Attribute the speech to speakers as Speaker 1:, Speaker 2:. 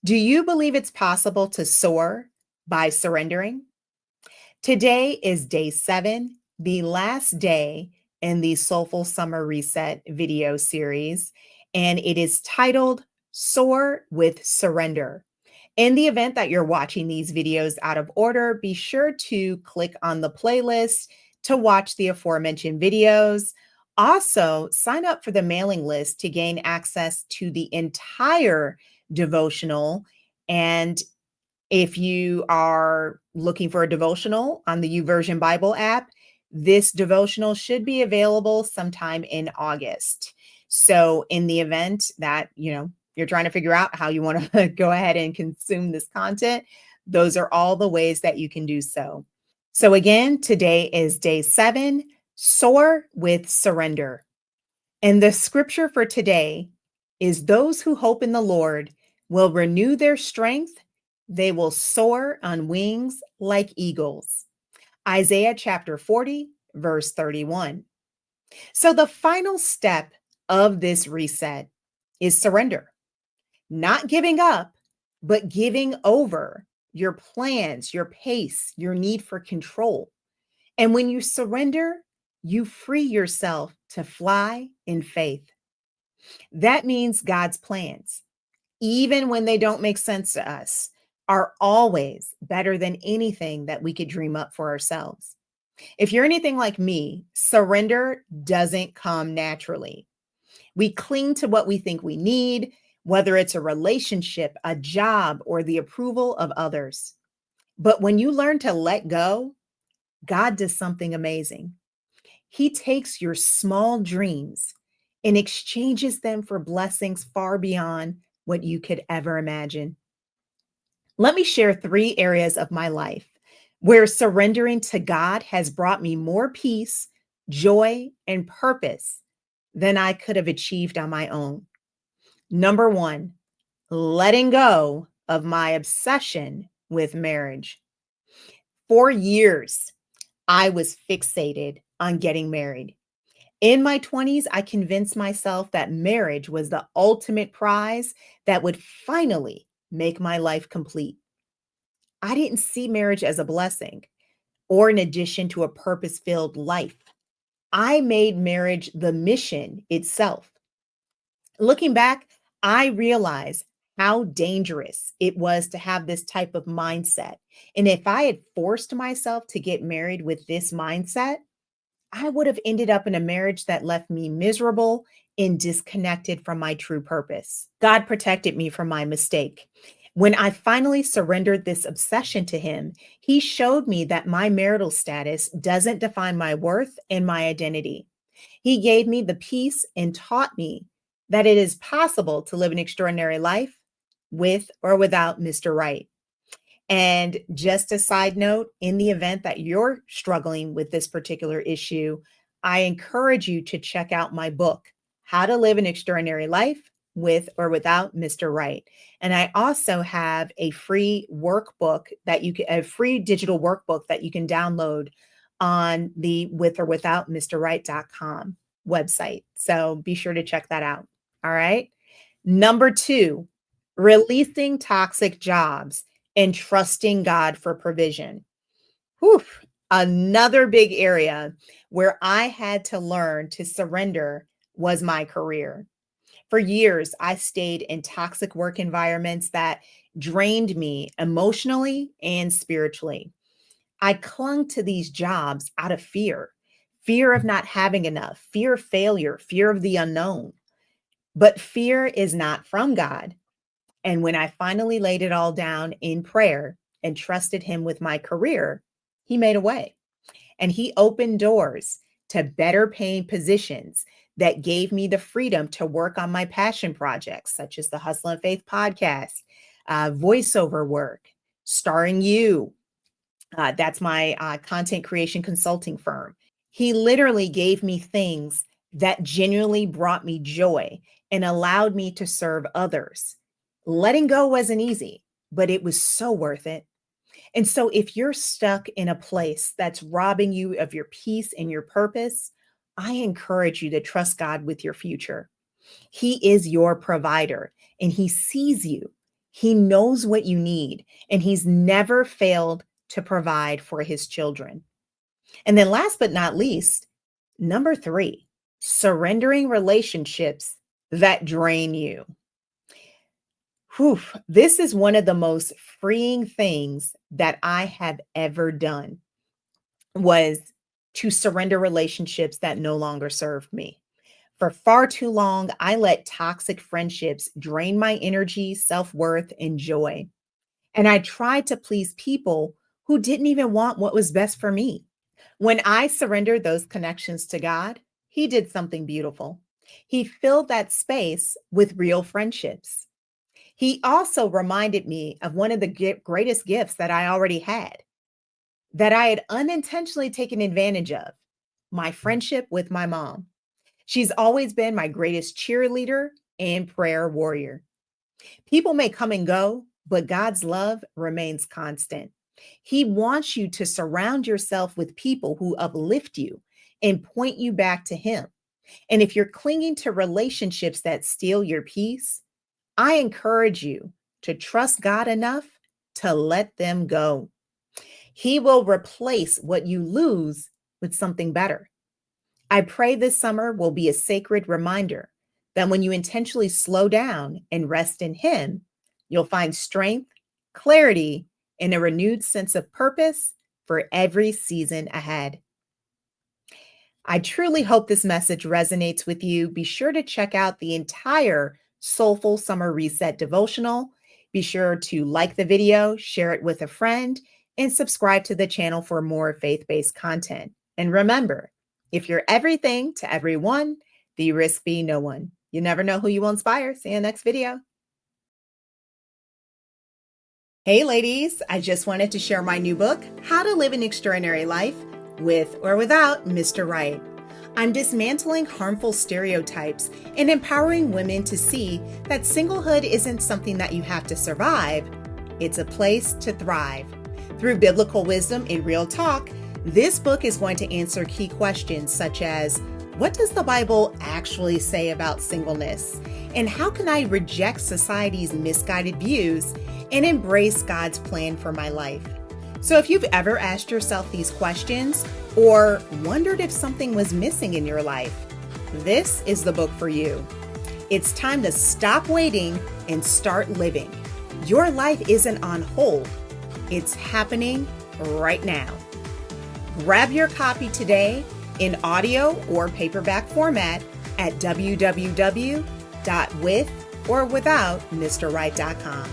Speaker 1: Do you believe it's possible to soar by surrendering? Today is day 7, the last day in the Soulful Summer Reset video series, and it is titled Soar with Surrender. In the event that you're watching these videos out of order, be sure to click on the playlist to watch the aforementioned videos. Also, sign up for the mailing list to gain access to the entire devotional. And if you are looking for a devotional on the YouVersion Bible app, this devotional should be available sometime in August. So in the event that, you're trying to figure out how you want to go ahead and consume this content, those are all the ways that you can do so. So again, today is day 7, soar with surrender. And the scripture for today is those who hope in the Lord will renew their strength. They will soar on wings like eagles. Isaiah chapter 40, verse 31. So the final step of this reset is surrender, not giving up, but giving over your plans, your pace, your need for control. And when you surrender, you free yourself to fly in faith. That means God's plans, even when they don't make sense to us, are always better than anything that we could dream up for ourselves. If you're anything like me, surrender doesn't come naturally. We cling to what we think we need, whether it's a relationship, a job, or the approval of others. But when you learn to let go, God does something amazing. He takes your small dreams and exchanges them for blessings far beyond what you could ever imagine. Let me share 3 areas of my life where surrendering to God has brought me more peace, joy, and purpose than I could have achieved on my own. Number 1, letting go of my obsession with marriage. For years, I was fixated on getting married. In my 20s, I convinced myself that marriage was the ultimate prize that would finally make my life complete. I didn't see marriage as a blessing or an addition to a purpose filled life. I made marriage the mission itself. Looking back, I realized how dangerous it was to have this type of mindset. And if I had forced myself to get married with this mindset, I would have ended up in a marriage that left me miserable and disconnected from my true purpose. God protected me from my mistake. When I finally surrendered this obsession to Him, He showed me that my marital status doesn't define my worth and my identity. He gave me the peace and taught me that it is possible to live an extraordinary life with or without Mr. Right. And just a side note, in the event that you're struggling with this particular issue, I encourage you to check out my book, How to Live an Extraordinary Life with or Without Mr. Right. And I also have a free workbook a free digital workbook that you can download on the withorwithoutmrright.com website. So be sure to check that out. All right. Number 2, releasing toxic jobs and trusting God for provision. Whew, another big area where I had to learn to surrender was my career. For years, I stayed in toxic work environments that drained me emotionally and spiritually. I clung to these jobs out of fear of not having enough, fear of failure, fear of the unknown. But fear is not from God. And when I finally laid it all down in prayer and trusted Him with my career, He made a way. And He opened doors to better paying positions that gave me the freedom to work on my passion projects, such as the Hustle and Faith podcast, voiceover work, Starring You. That's my content creation consulting firm. He literally gave me things that genuinely brought me joy and allowed me to serve others. Letting go wasn't easy, but it was so worth it. And so, if you're stuck in a place that's robbing you of your peace and your purpose, I encourage you to trust God with your future. He is your provider and He sees you. He knows what you need, and he's never failed to provide for his children. And then last but not least, number 3, surrendering relationships that drain you. Whew, this is one of the most freeing things that I have ever done was to surrender relationships that no longer served me. For far too long, I let toxic friendships drain my energy, self-worth, and joy. And I tried to please people who didn't even want what was best for me. When I surrendered those connections to God, He did something beautiful. He filled that space with real friendships. He also reminded me of one of the greatest gifts that I already had, that I had unintentionally taken advantage of: my friendship with my mom. She's always been my greatest cheerleader and prayer warrior. People may come and go, but God's love remains constant. He wants you to surround yourself with people who uplift you and point you back to Him. And if you're clinging to relationships that steal your peace, I encourage you to trust God enough to let them go. He will replace what you lose with something better. I pray this summer will be a sacred reminder that when you intentionally slow down and rest in Him, you'll find strength, clarity, and a renewed sense of purpose for every season ahead. I truly hope this message resonates with you. Be sure to check out the entire Soulful Summer Reset devotional. Be sure to like the video, share it with a friend, and subscribe to the channel for more faith-based content. And remember, if you're everything to everyone, the risk be no one. You never know who you will inspire. See you in the next video. Hey ladies, I just wanted to share my new book, How to Live an Extraordinary Life, with or without Mr. Right. I'm dismantling harmful stereotypes and empowering women to see that singlehood isn't something that you have to survive, it's a place to thrive. Through biblical wisdom and real talk, this book is going to answer key questions such as, what does the Bible actually say about singleness? And how can I reject society's misguided views and embrace God's plan for my life? So if you've ever asked yourself these questions or wondered if something was missing in your life, this is the book for you. It's time to stop waiting and start living. Your life isn't on hold. It's happening right now. Grab your copy today in audio or paperback format at www.withorwithoutmrright.com.